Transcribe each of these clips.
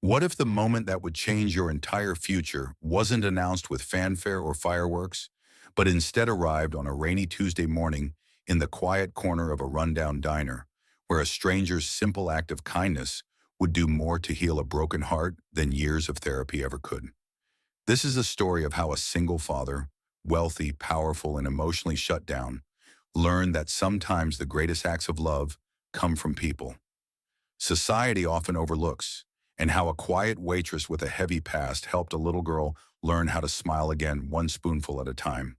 What if the moment that would change your entire future wasn't announced with fanfare or fireworks, but instead arrived on a rainy Tuesday morning in the quiet corner of a rundown diner, where a stranger's simple act of kindness would do more to heal a broken heart than years of therapy ever could? This is a story of how a single father, wealthy, powerful, and emotionally shut down, learned that sometimes the greatest acts of love come from people society often overlooks, and how a quiet waitress with a heavy past helped a little girl learn how to smile again one spoonful at a time.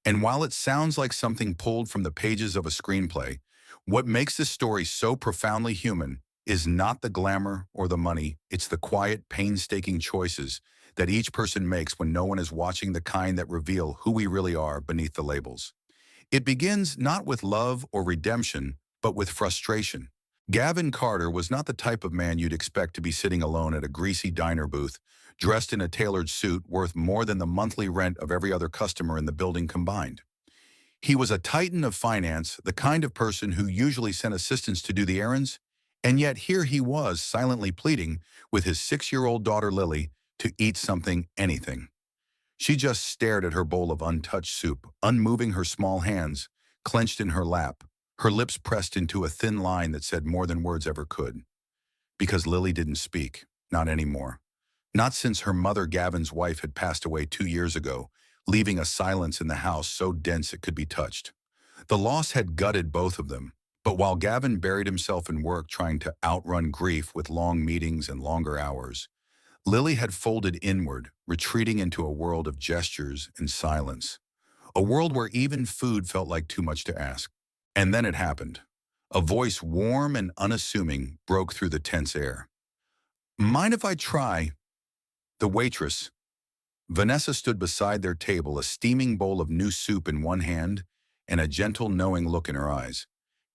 And while it sounds like something pulled from the pages of a screenplay, what makes this story so profoundly human is not the glamour or the money, it's the quiet, painstaking choices that each person makes when no one is watching, the kind that reveal who we really are beneath the labels. It begins not with love or redemption, but with frustration. Gavin Carter was not the type of man you'd expect to be sitting alone at a greasy diner booth, dressed in a tailored suit worth more than the monthly rent of every other customer in the building combined. He was a titan of finance, the kind of person who usually sent assistants to do the errands, and yet here he was silently pleading with his 6-year-old daughter Lily to eat something, anything. She just stared at her bowl of untouched soup, unmoving, her small hands clenched in her lap, her lips pressed into a thin line that said more than words ever could. Because Lily didn't speak, not anymore. Not since her mother, Gavin's wife, had passed away 2 years ago, leaving a silence in the house so dense it could be touched. The loss had gutted both of them, but while Gavin buried himself in work trying to outrun grief with long meetings and longer hours, Lily had folded inward, retreating into a world of gestures and silence, a world where even food felt like too much to ask. And then it happened. A voice, warm and unassuming, broke through the tense air. "Mind if I try?" The waitress, Vanessa, stood beside their table, a steaming bowl of new soup in one hand and a gentle, knowing look in her eyes.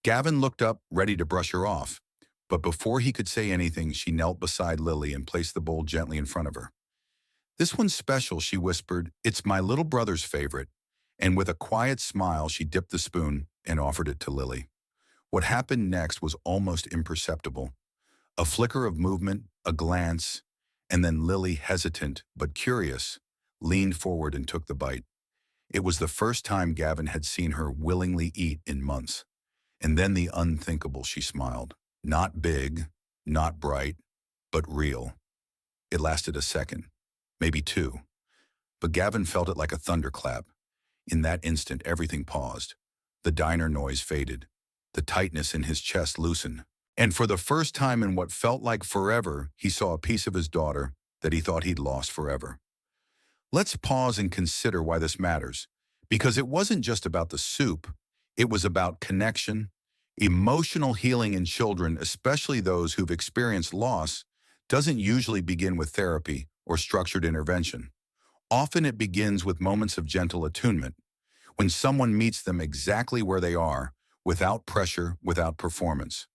Gavin looked up, ready to brush her off, but before he could say anything, she knelt beside Lily and placed the bowl gently in front of her. "This one's special," she whispered. "It's my little brother's favorite." And with a quiet smile, she dipped the spoon and offered it to Lily. What happened next was almost imperceptible. A flicker of movement, a glance, and then Lily, hesitant but curious, leaned forward and took the bite. It was the first time Gavin had seen her willingly eat in months. And then the unthinkable, she smiled. Not big, not bright, but real. It lasted a second, maybe two, but Gavin felt it like a thunderclap. In that instant, everything paused. The diner noise faded. The tightness in his chest loosened. And for the first time in what felt like forever, he saw a piece of his daughter that he thought he'd lost forever. Let's pause and consider why this matters. Because it wasn't just about the soup. It was about connection, emotional healing in children, especially those who've experienced loss, doesn't usually begin with therapy or structured intervention. Often it begins with moments of gentle attunement, when someone meets them exactly where they are, without pressure, without performance.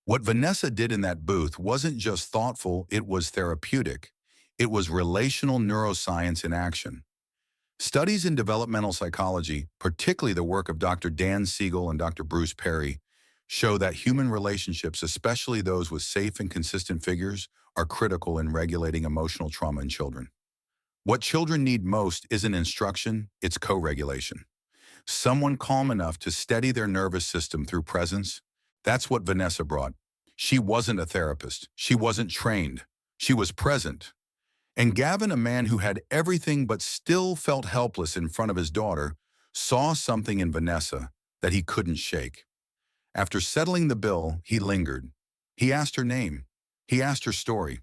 What Vanessa did in that booth wasn't just thoughtful, it was therapeutic. It was relational neuroscience in action. Studies in developmental psychology, particularly the work of Dr. Dan Siegel and Dr. Bruce Perry, show that human relationships, especially those with safe and consistent figures, are critical in regulating emotional trauma in children. What children need most isn't instruction, it's co-regulation. Someone calm enough to steady their nervous system through presence. That's what Vanessa brought. She wasn't a therapist. She wasn't trained. She was present. And Gavin, a man who had everything but still felt helpless in front of his daughter, saw something in Vanessa that he couldn't shake. After settling the bill, he lingered. He asked her name. He asked her story.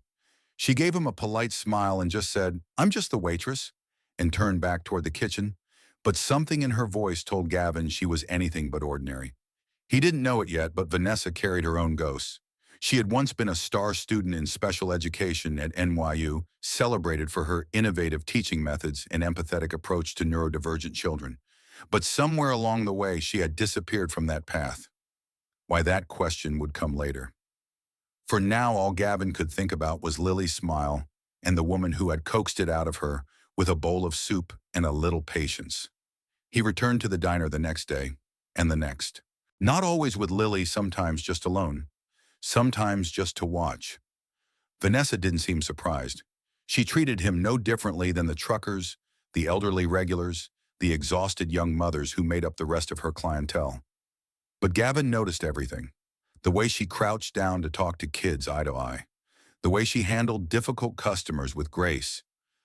She gave him a polite smile and just said, "I'm just the waitress," and turned back toward the kitchen. But something in her voice told Gavin she was anything but ordinary. He didn't know it yet, but Vanessa carried her own ghosts. She had once been a star student in special education at NYU, celebrated for her innovative teaching methods and empathetic approach to neurodivergent children. But somewhere along the way, she had disappeared from that path. Why, that question would come later. For now, all Gavin could think about was Lily's smile and the woman who had coaxed it out of her with a bowl of soup and a little patience. He returned to the diner the next day, and the next. Not always with Lily, sometimes just alone. Sometimes just to watch. Vanessa didn't seem surprised. She treated him no differently than the truckers, the elderly regulars, the exhausted young mothers who made up the rest of her clientele. But Gavin noticed everything. The way she crouched down to talk to kids eye to eye. The way she handled difficult customers with grace.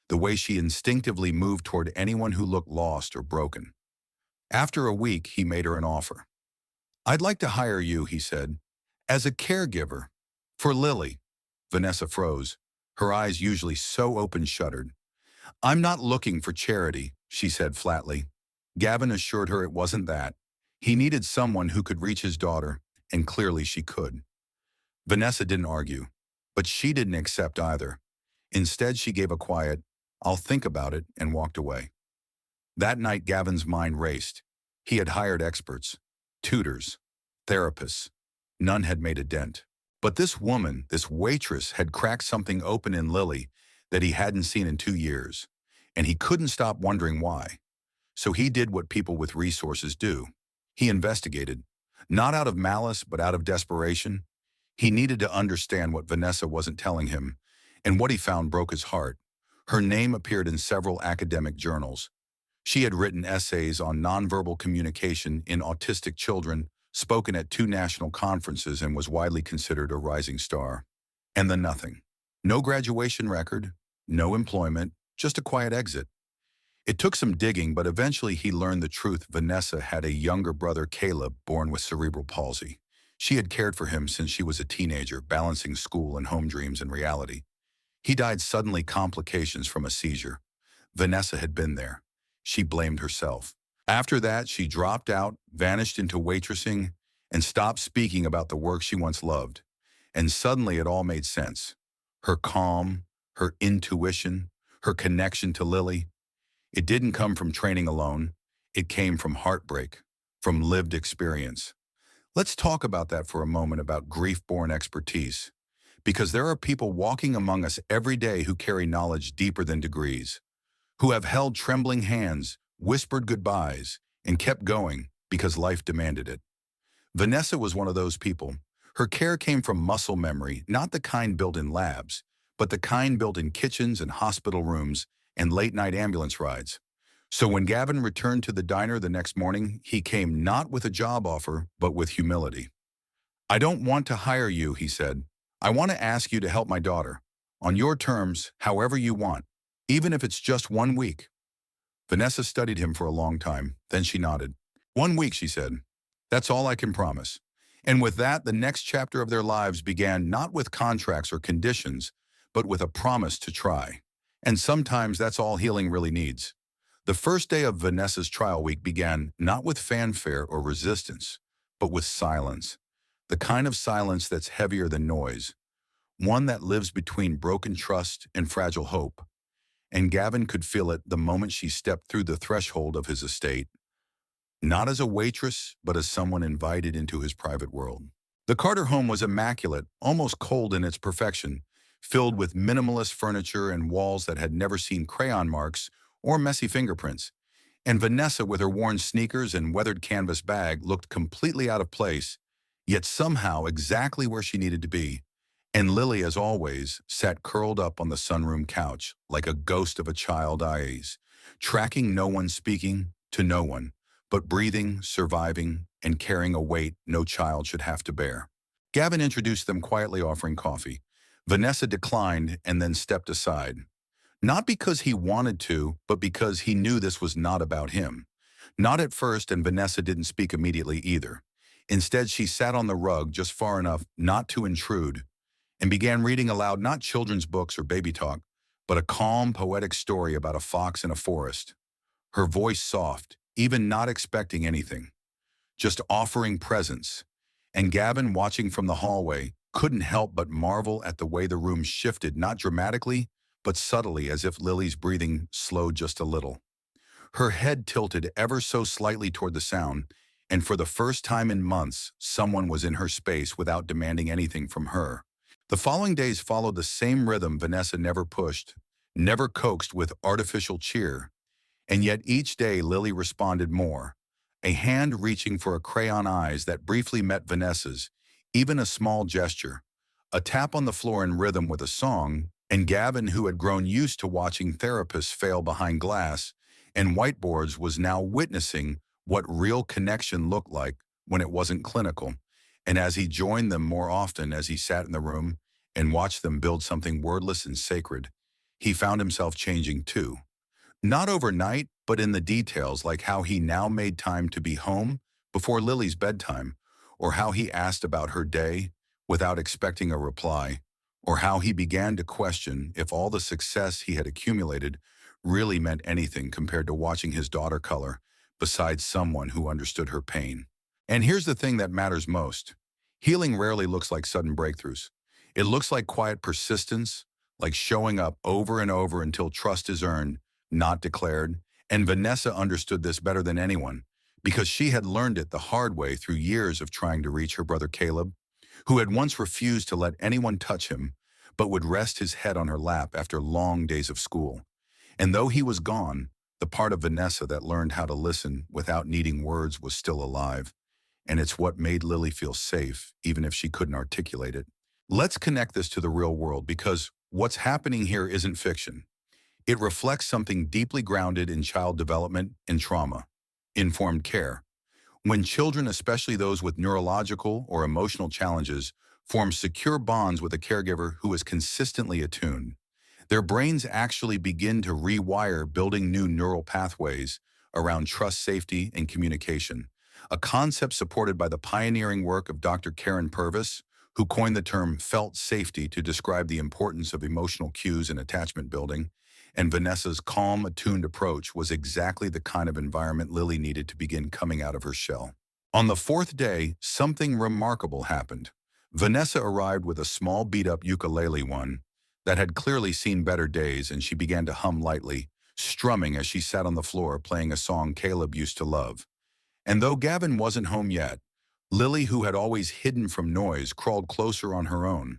The way she instinctively moved toward anyone who looked lost or broken. After a week, he made her an offer. "I'd like to hire you," he said, "as a caregiver for Lily." Vanessa froze. Her eyes, usually so open, shuttered. "I'm not looking for charity," she said flatly. Gavin assured her it wasn't that. He needed someone who could reach his daughter, and clearly she could. Vanessa didn't argue, but she didn't accept either. Instead, she gave a quiet, "I'll think about it," and walked away. That night, Gavin's mind raced. He had hired experts, tutors, therapists. None had made a dent. But this woman, this waitress, had cracked something open in Lily that he hadn't seen in 2 years, and he couldn't stop wondering why. So he did what people with resources do. He investigated, not out of malice, but out of desperation. He needed to understand what Vanessa wasn't telling him, and what he found broke his heart. Her name appeared in several academic journals. She had written essays on nonverbal communication in autistic children, spoken at 2 national conferences, and was widely considered a rising star. And then nothing. No graduation record, no employment, just a quiet exit. It took some digging, but eventually he learned the truth. Vanessa had a younger brother, Caleb, born with cerebral palsy. She had cared for him since she was a teenager, balancing school and home dreams and reality. He died suddenly, complications from a seizure. Vanessa had been there. She blamed herself. After that, she dropped out, vanished into waitressing, and stopped speaking about the work she once loved. And suddenly it all made sense. Her calm, her intuition, her connection to Lily. It didn't come from training alone. It came from heartbreak, from lived experience. Let's talk about that for a moment, about grief-born expertise. Because there are people walking among us every day who carry knowledge deeper than degrees, who have held trembling hands, whispered goodbyes, and kept going because life demanded it. Vanessa was one of those people. Her care came from muscle memory, not the kind built in labs, but the kind built in kitchens and hospital rooms and late-night ambulance rides. So when Gavin returned to the diner the next morning, he came not with a job offer, but with humility. "I don't want to hire you," he said. "I want to ask you to help my daughter. On your terms, however you want, even if it's just 1 week." Vanessa studied him for a long time, then she nodded. "1 week," she said. "That's all I can promise." And with that, the next chapter of their lives began, not with contracts or conditions, but with a promise to try. And sometimes that's all healing really needs. The first day of Vanessa's trial week began not with fanfare or resistance, but with silence. The kind of silence that's heavier than noise. One that lives between broken trust and fragile hope. And Gavin could feel it the moment she stepped through the threshold of his estate. Not as a waitress, but as someone invited into his private world. The Carter home was immaculate, almost cold in its perfection, filled with minimalist furniture and walls that had never seen crayon marks or messy fingerprints. And Vanessa, with her worn sneakers and weathered canvas bag, looked completely out of place, yet somehow exactly where she needed to be. And Lily, as always, sat curled up on the sunroom couch, like a ghost of a child eyes, tracking no one, speaking to no one, but breathing, surviving, and carrying a weight no child should have to bear. Gavin introduced them, quietly offering coffee. Vanessa declined and then stepped aside. Not because he wanted to, but because he knew this was not about him. Not at first, and Vanessa didn't speak immediately either. Instead, she sat on the rug just far enough not to intrude, and began reading aloud not children's books or baby talk, but a calm, poetic story about a fox in a forest. Her voice soft, even not expecting anything, just offering presence. And Gavin, watching from the hallway, couldn't help but marvel at the way the room shifted, not dramatically, but subtly, as if Lily's breathing slowed just a little. Her head tilted ever so slightly toward the sound, and for the first time in months, someone was in her space without demanding anything from her. The following days followed the same rhythm. Vanessa never pushed, never coaxed with artificial cheer. And yet each day Lily responded more, a hand reaching for a crayon eyes that briefly met Vanessa's, even a small gesture, A tap on the floor in rhythm with a song, and Gavin, who had grown used to watching therapists fail behind glass and whiteboards, was now witnessing what real connection looked like when it wasn't clinical. And as he joined them more often, as he sat in the room and watched them build something wordless and sacred, he found himself changing too. Not overnight, but in the details, like how he now made time to be home before Lily's bedtime, or how he asked about her day without expecting a reply, or how he began to question if all the success he had accumulated really meant anything compared to watching his daughter color beside someone who understood her pain. And here's the thing that matters most. Healing rarely looks like sudden breakthroughs. It looks like quiet persistence, like showing up over and over until trust is earned, not declared. And Vanessa understood this better than anyone because she had learned it the hard way through years of trying to reach her brother Caleb, who had once refused to let anyone touch him, but would rest his head on her lap after long days of school. And though he was gone, the part of Vanessa that learned how to listen without needing words was still alive. And it's what made Lily feel safe, even if she couldn't articulate it. Let's connect this to the real world because what's happening here isn't fiction. It reflects something deeply grounded in child development and trauma, informed care. When children, especially those with neurological or emotional challenges, form secure bonds with a caregiver who is consistently attuned, their brains actually begin to rewire, building new neural pathways around trust, safety, and communication, a concept supported by the pioneering work of Dr. Karen Purvis, who coined the term felt safety to describe the importance of emotional cues in attachment building. And Vanessa's calm, attuned approach was exactly the kind of environment Lily needed to begin coming out of her shell. On the fourth day, something remarkable happened. Vanessa arrived with a small beat-up ukulele one that had clearly seen better days, and she began to hum lightly, strumming as she sat on the floor playing a song Caleb used to love. And though Gavin wasn't home yet, Lily, who had always hidden from noise, crawled closer on her own,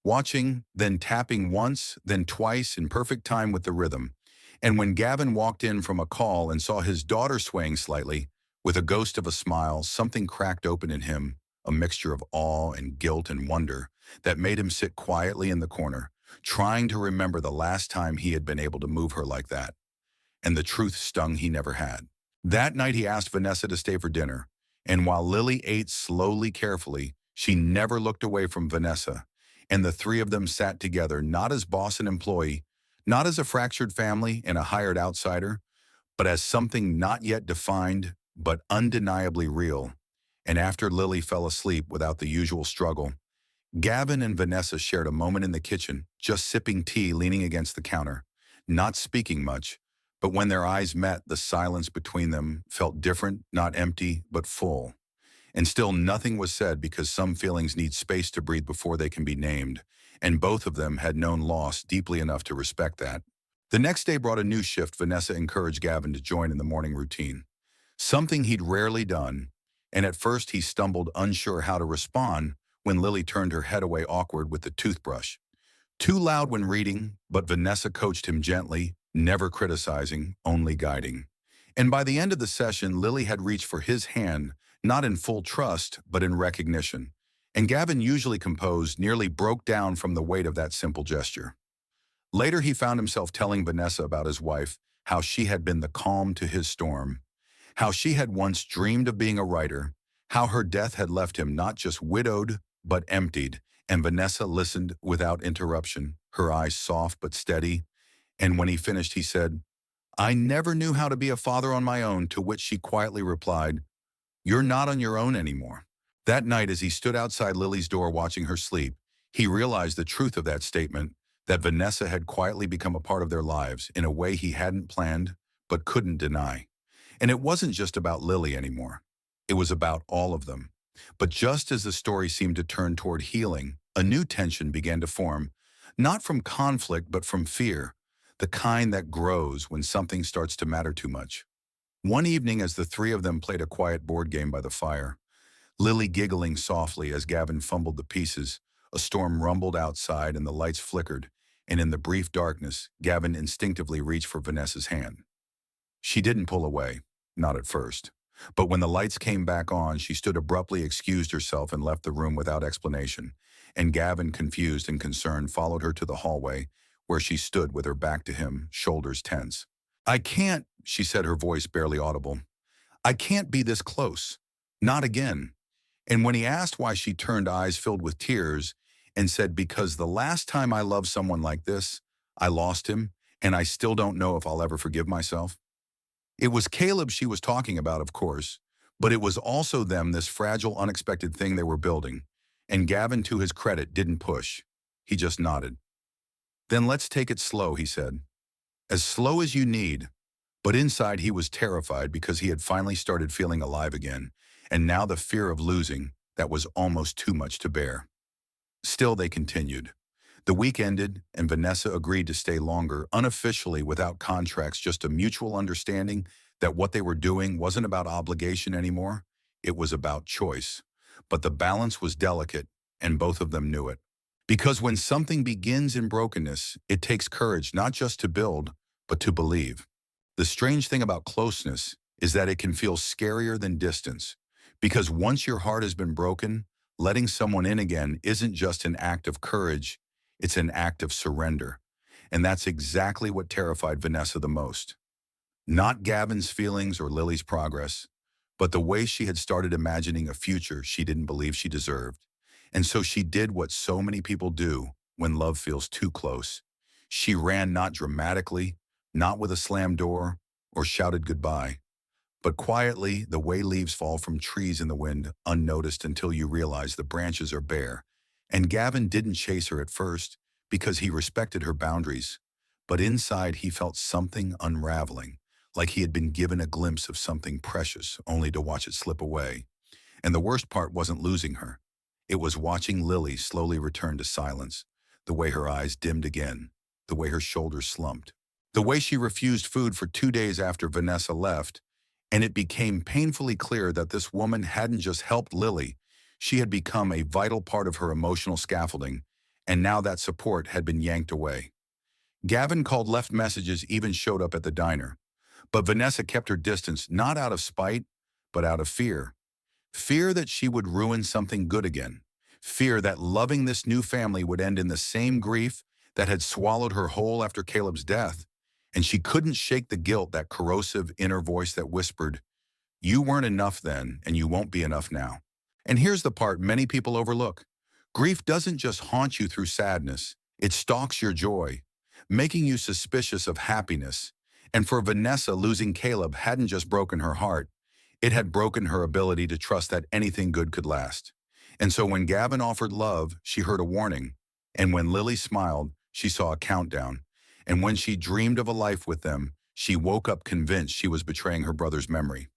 watching, then tapping once, then twice in perfect time with the rhythm. And when Gavin walked in from a call and saw his daughter swaying slightly, with a ghost of a smile, something cracked open in him, a mixture of awe and guilt and wonder that made him sit quietly in the corner, trying to remember the last time he had been able to move her like that. And the truth stung he never had. That night he asked Vanessa to stay for dinner, and while Lily ate slowly, carefully, she never looked away from Vanessa, and the three of them sat together not as boss and employee, not as a fractured family and a hired outsider, but as something not yet defined, but undeniably real. And after Lily fell asleep without the usual struggle, Gavin and Vanessa shared a moment in the kitchen, just sipping tea, leaning against the counter, not speaking much, but when their eyes met, the silence between them felt different, not empty, but full. And still nothing was said because some feelings need space to breathe before they can be named, and both of them had known loss deeply enough to respect that. The next day brought a new shift. Vanessa encouraged Gavin to join in the morning routine, something he'd rarely done, and at first he stumbled, unsure how to respond when Lily turned her head away awkward with the toothbrush. Too loud when reading, but Vanessa coached him gently, never criticizing, only guiding. And by the end of the session, Lily had reached for his hand, not in full trust, but in recognition. And Gavin, usually composed, nearly broke down from the weight of that simple gesture. Later, he found himself telling Vanessa about his wife, how she had been the calm to his storm, how she had once dreamed of being a writer, how her death had left him not just widowed, but emptied. And Vanessa listened without interruption, her eyes soft but steady. And when he finished, he said, "I never knew how to be a father on my own," to which she quietly replied, "You're not on your own anymore." That night, as he stood outside Lily's door watching her sleep, he realized the truth of that statement, that Vanessa had quietly become a part of their lives in a way he hadn't planned, but couldn't deny. And it wasn't just about Lily anymore. It was about all of them. But just as the story seemed to turn toward healing, a new tension began to form, not from conflict, but from fear, the kind that grows when something starts to matter too much. One evening, as the three of them played a quiet board game by the fire, Lily giggling softly as Gavin fumbled the pieces, a storm rumbled outside and the lights flickered, and in the brief darkness, Gavin instinctively reached for Vanessa's hand. She didn't pull away, not at first. But when the lights came back on, she stood abruptly, excused herself, and left the room without explanation. and Gavin, confused and concerned, followed her to the hallway, where she stood with her back to him, shoulders tense. "I can't," she said, her voice barely audible. "I can't be this close. Not again." And when he asked why, she turned, eyes filled with tears, and said, "Because the last time I loved someone like this, I lost him, and I still don't know if I'll ever forgive myself." It was Caleb she was talking about, of course, but it was also them, this fragile, unexpected thing they were building. And Gavin, to his credit, didn't push. He just nodded. "Then let's take it slow," he said. "As slow as you need." But inside he was terrified, because he had finally started feeling alive again, and now the fear of losing, that was almost too much to bear. Still, they continued. The week ended, and Vanessa agreed to stay longer, unofficially, without contracts, just a mutual understanding that what they were doing wasn't about obligation anymore. It was about choice. But the balance was delicate, and both of them knew it. Because when something begins in brokenness, it takes courage not just to build, but to believe. The strange thing about closeness is that it can feel scarier than distance. Because once your heart has been broken, letting someone in again isn't just an act of courage, it's an act of surrender. And that's exactly what terrified Vanessa the most. Not Gavin's feelings or Lily's progress, but the way she had started imagining a future she didn't believe she deserved. And so she did what so many people do when love feels too close. She ran, not dramatically, not with a slammed door, or shouted goodbye, but quietly, the way leaves fall from trees in the wind, unnoticed until you realize the branches are bare. And Gavin didn't chase her at first, because he respected her boundaries. But inside he felt something unraveling, like he had been given a glimpse of something precious, only to watch it slip away. And the worst part wasn't losing her. It was watching Lily slowly return to silence, the way her eyes dimmed again, the way her shoulders slumped, the way she refused food for 2 days after Vanessa left. And it became painfully clear that this woman hadn't just helped Lily, she had become a vital part of her emotional scaffolding, and now that support had been yanked away. Gavin called, left messages, even showed up at the diner. But Vanessa kept her distance, not out of spite, but out of fear. Fear that she would ruin something good again. Fear that loving this new family would end in the same grief that had swallowed her whole after Caleb's death. And she couldn't shake the guilt, that corrosive inner voice that whispered, "You weren't enough then, and you won't be enough now." And here's the part many people overlook. Grief doesn't just haunt you through sadness. It stalks your joy, making you suspicious of happiness. And for Vanessa, losing Caleb hadn't just broken her heart. It had broken her ability to trust that anything good could last. And so when Gavin offered love, she heard a warning. And when Lily smiled, she saw a countdown. And when she dreamed of a life with them, she woke up convinced she was betraying her brother's memory.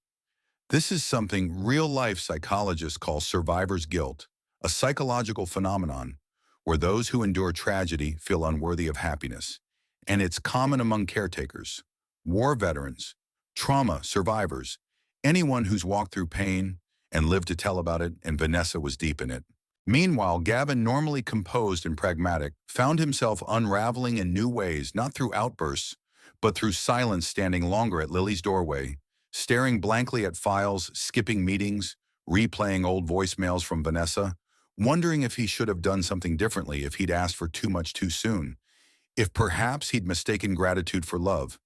This is something real-life psychologists call survivor's guilt, a psychological phenomenon where those who endure tragedy feel unworthy of happiness. And it's common among caretakers, war veterans, trauma survivors, anyone who's walked through pain and lived to tell about it, and Vanessa was deep in it. Meanwhile, Gavin, normally composed and pragmatic, found himself unraveling in new ways, not through outbursts, but through silence, standing longer at Lily's doorway, staring blankly at files, skipping meetings, replaying old voicemails from Vanessa, wondering if he should have done something differently, if he'd asked for too much too soon, if perhaps he'd mistaken gratitude for love.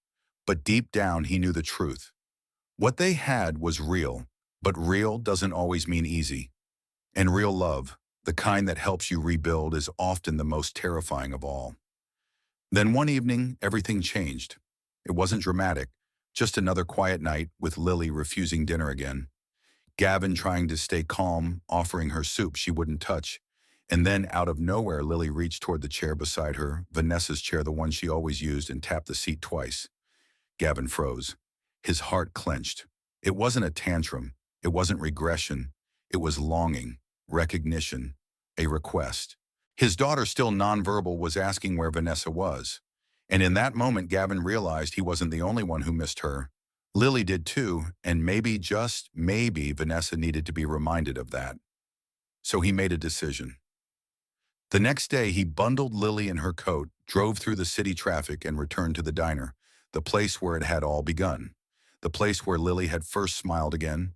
But deep down, he knew the truth. What they had was real, but real doesn't always mean easy. And real love, the kind that helps you rebuild, is often the most terrifying of all. Then one evening, everything changed. It wasn't dramatic, just another quiet night with Lily refusing dinner again. Gavin trying to stay calm, offering her soup she wouldn't touch. And then, out of nowhere, Lily reached toward the chair beside her, Vanessa's chair, the one she always used, and tapped the seat twice. Gavin froze. His heart clenched. It wasn't a tantrum. It wasn't regression. It was longing, recognition, a request. His daughter, still nonverbal, was asking where Vanessa was. And in that moment, Gavin realized he wasn't the only one who missed her. Lily did too, and maybe, just maybe, Vanessa needed to be reminded of that. So he made a decision. The next day, he bundled Lily in her coat, drove through the city traffic, and returned to the diner, the place where it had all begun, the place where Lily had first smiled again.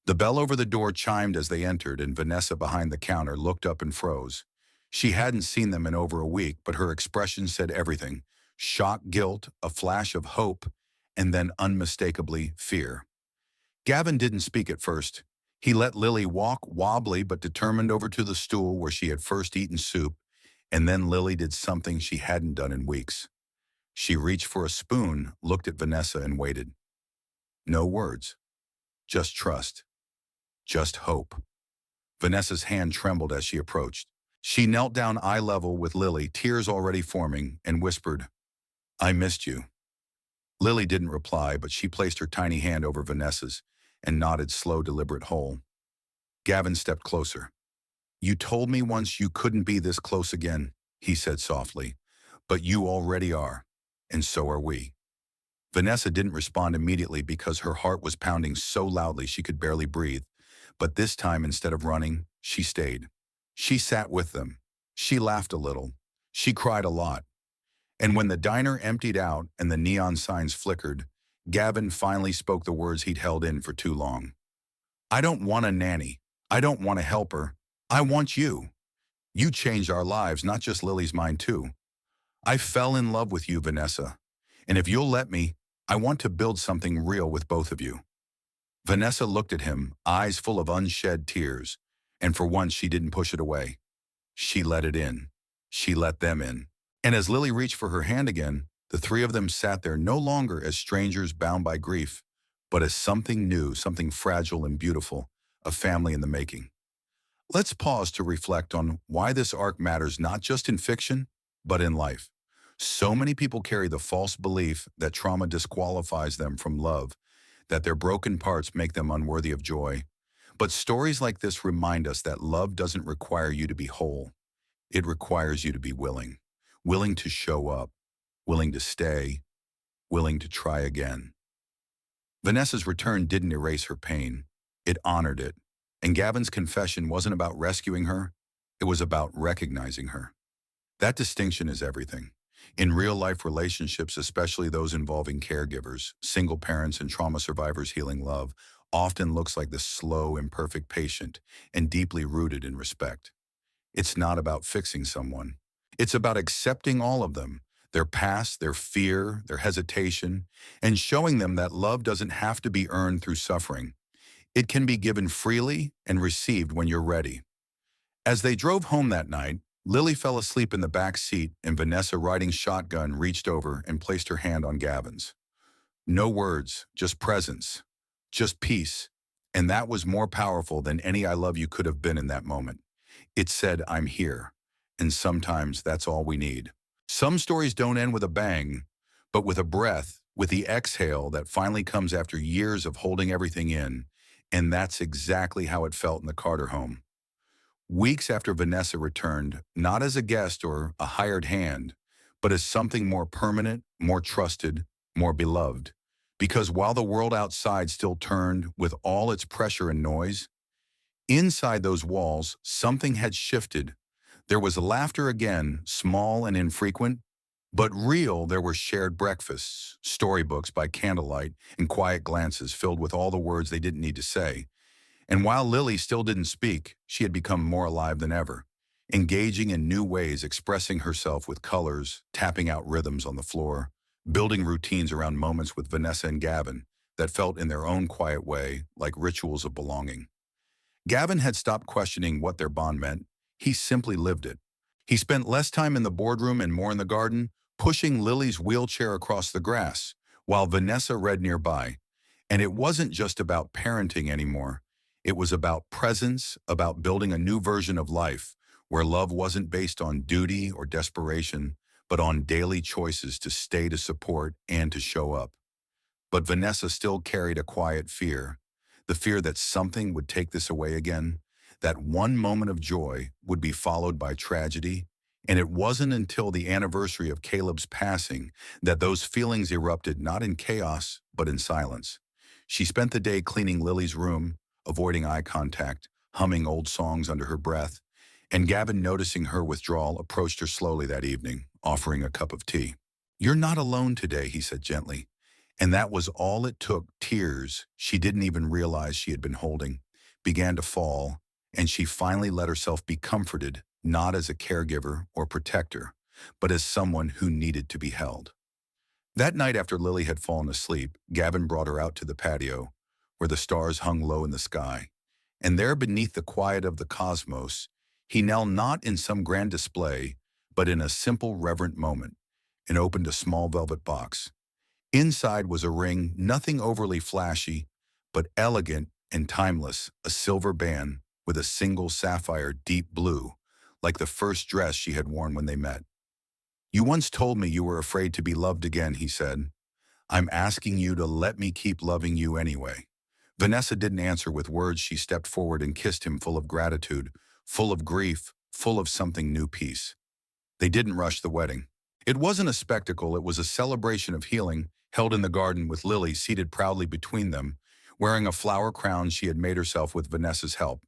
The bell over the door chimed as they entered, and Vanessa, behind the counter, looked up and froze. She hadn't seen them in over a week, but her expression said everything. Shock, guilt, a flash of hope, and then unmistakably fear. Gavin didn't speak at first. He let Lily walk, wobbly but determined, over to the stool where she had first eaten soup, and then Lily did something she hadn't done in weeks. She reached for a spoon, looked at Vanessa, and waited. No words. Just trust. Just hope. Vanessa's hand trembled as she approached. She knelt down eye level with Lily, tears already forming, and whispered, "I missed you." Lily didn't reply, but she placed her tiny hand over Vanessa's and nodded slow, deliberate whole. Gavin stepped closer. "You told me once you couldn't be this close again," he said softly, "but you already are, and so are we." Vanessa didn't respond immediately because her heart was pounding so loudly she could barely breathe. But this time, instead of running, she stayed. She sat with them. She laughed a little. She cried a lot. And when the diner emptied out and the neon signs flickered, Gavin finally spoke the words he'd held in for too long. "I don't want a nanny. I don't want a helper. I want you. You changed our lives, not just Lily's, mine too. I fell in love with you, Vanessa. And if you'll let me, I want to build something real with both of you." Vanessa looked at him, eyes full of unshed tears, and for once she didn't push it away. She let it in. She let them in. And as Lily reached for her hand again, the three of them sat there no longer as strangers bound by grief, but as something new, something fragile and beautiful, a family in the making. Let's pause to reflect on why this arc matters, not just in fiction, but in life. So many people carry the false belief that trauma disqualifies them from love, that their broken parts make them unworthy of joy. But stories like this remind us that love doesn't require you to be whole. It requires you to be willing. Willing to show up. Willing to stay. Willing to try again. Vanessa's return didn't erase her pain. It honored it. And Gavin's confession wasn't about rescuing her. It was about recognizing her. That distinction is everything. In real-life relationships, especially those involving caregivers, single parents, and trauma survivors, healing love often looks like the slow, imperfect patient and deeply rooted in respect. It's not about fixing someone. It's about accepting all of them, their past, their fear, their hesitation, and showing them that love doesn't have to be earned through suffering. It can be given freely and received when you're ready. As they drove home that night, Lily fell asleep in the back seat, and Vanessa, riding shotgun, reached over and placed her hand on Gavin's. No words, just presence, just peace. And that was more powerful than any "I love you" could have been in that moment. It said, "I'm here." And sometimes that's all we need. Some stories don't end with a bang, but with a breath, with the exhale that finally comes after years of holding everything in. And that's exactly how it felt in the Carter home. Weeks after Vanessa returned, not as a guest or a hired hand, but as something more permanent, more trusted, more beloved. Because while the world outside still turned with all its pressure and noise, inside those walls, something had shifted. There was laughter again, small and infrequent, but real. There were shared breakfasts, storybooks by candlelight, and quiet glances filled with all the words they didn't need to say. And while Lily still didn't speak, she had become more alive than ever, engaging in new ways, expressing herself with colors, tapping out rhythms on the floor, building routines around moments with Vanessa and Gavin that felt in their own quiet way like rituals of belonging. Gavin had stopped questioning what their bond meant. He simply lived it. He spent less time in the boardroom and more in the garden, pushing Lily's wheelchair across the grass, while Vanessa read nearby. And it wasn't just about parenting anymore. It was about presence, about building a new version of life, where love wasn't based on duty or desperation, but on daily choices to stay, to support, and to show up. But Vanessa still carried a quiet fear, the fear that something would take this away again, that one moment of joy would be followed by tragedy. And it wasn't until the anniversary of Caleb's passing that those feelings erupted, not in chaos, but in silence. She spent the day cleaning Lily's room, avoiding eye contact, humming old songs under her breath, and Gavin, noticing her withdrawal, approached her slowly that evening, offering a cup of tea. "You're not alone today," he said gently. And that was all it took. Tears she didn't even realize she had been holding began to fall, and she finally let herself be comforted, not as a caregiver or protector, but as someone who needed to be held. That night after Lily had fallen asleep, Gavin brought her out to the patio, where the stars hung low in the sky. And there beneath the quiet of the cosmos, he knelt not in some grand display, but in a simple reverent moment, and opened a small velvet box. Inside was a ring, nothing overly flashy, but elegant and timeless, a silver band with a single sapphire deep blue, like the first dress she had worn when they met. "You once told me you were afraid to be loved again," he said. "I'm asking you to let me keep loving you anyway." Vanessa didn't answer with words. She stepped forward and kissed him, full of gratitude, full of grief, full of something new, peace. They didn't rush the wedding. It wasn't a spectacle, it was a celebration of healing, held in the garden with Lily seated proudly between them, wearing a flower crown she had made herself with Vanessa's help.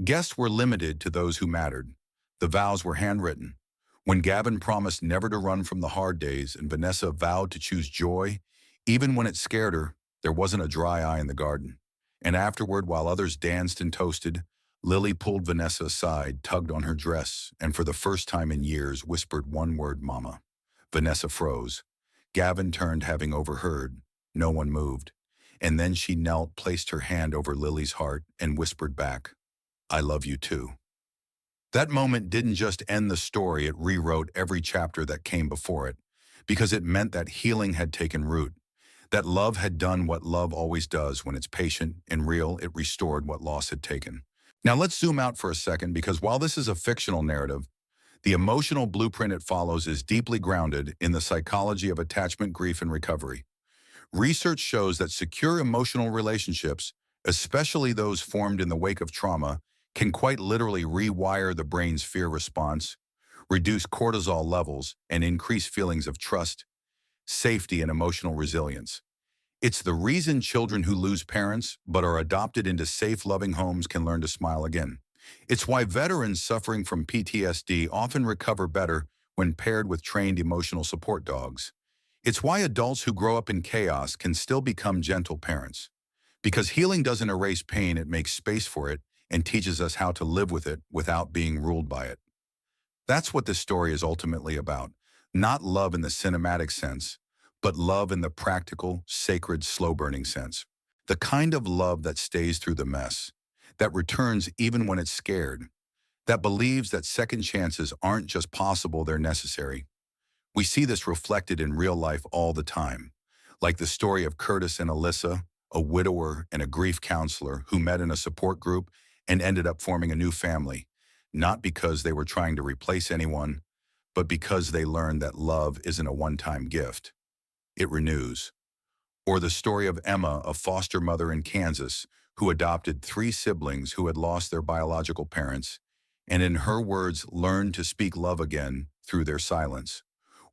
Guests were limited to those who mattered. The vows were handwritten. When Gavin promised never to run from the hard days and Vanessa vowed to choose joy, even when it scared her, there wasn't a dry eye in the garden. And afterward, while others danced and toasted, Lily pulled Vanessa aside, tugged on her dress, and for the first time in years whispered one word, "Mama." Vanessa froze. Gavin turned, having overheard. No one moved. And then she knelt, placed her hand over Lily's heart, and whispered back, "I love you too." That moment didn't just end the story, it rewrote every chapter that came before it, because it meant that healing had taken root, that love had done what love always does when it's patient and real. It restored what loss had taken. Now let's zoom out for a second, because while this is a fictional narrative, the emotional blueprint it follows is deeply grounded in the psychology of attachment, grief, and recovery. Research shows that secure emotional relationships, especially those formed in the wake of trauma, can quite literally rewire the brain's fear response, reduce cortisol levels, and increase feelings of trust, safety, and emotional resilience. It's the reason children who lose parents but are adopted into safe, loving homes can learn to smile again. It's why veterans suffering from PTSD often recover better when paired with trained emotional support dogs. It's why adults who grow up in chaos can still become gentle parents. Because healing doesn't erase pain, it makes space for it and teaches us how to live with it without being ruled by it. That's what this story is ultimately about. Not love in the cinematic sense, but love in the practical, sacred, slow-burning sense. The kind of love that stays through the mess, that returns even when it's scared, that believes that second chances aren't just possible, they're necessary. We see this reflected in real life all the time, like the story of Curtis and Alyssa, a widower and a grief counselor who met in a support group and ended up forming a new family, not because they were trying to replace anyone, but because they learned that love isn't a one-time gift. It renews. Or the story of Emma, a foster mother in Kansas, who adopted 3 siblings who had lost their biological parents, and in her words, learned to speak love again through their silence.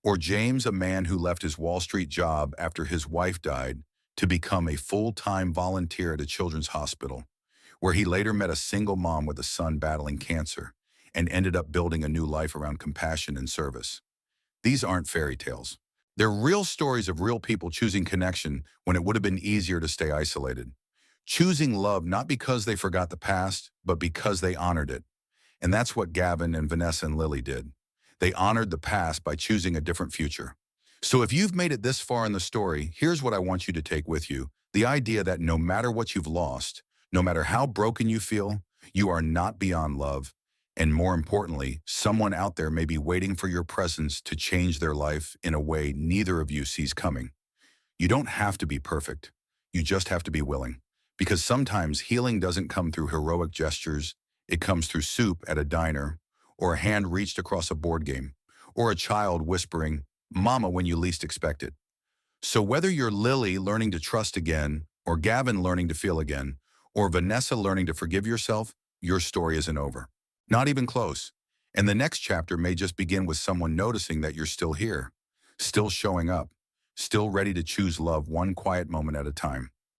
Or James, a man who left his Wall Street job after his wife died to become a full-time volunteer at a children's hospital, where he later met a single mom with a son battling cancer and ended up building a new life around compassion and service. These aren't fairy tales. They're real stories of real people choosing connection when it would have been easier to stay isolated. Choosing love not because they forgot the past, but because they honored it. And that's what Gavin and Vanessa and Lily did. They honored the past by choosing a different future. So if you've made it this far in the story, here's what I want you to take with you. The idea that no matter what you've lost, no matter how broken you feel, you are not beyond love. And more importantly, someone out there may be waiting for your presence to change their life in a way neither of you sees coming. You don't have to be perfect. You just have to be willing. Because sometimes healing doesn't come through heroic gestures. It comes through soup at a diner, or a hand reached across a board game, or a child whispering, "Mama," when you least expect it. So whether you're Lily learning to trust again, or Gavin learning to feel again, or Vanessa learning to forgive yourself, your story isn't over. Not even close. And the next chapter may just begin with someone noticing that you're still here, still showing up, still ready to choose love one quiet moment at a time.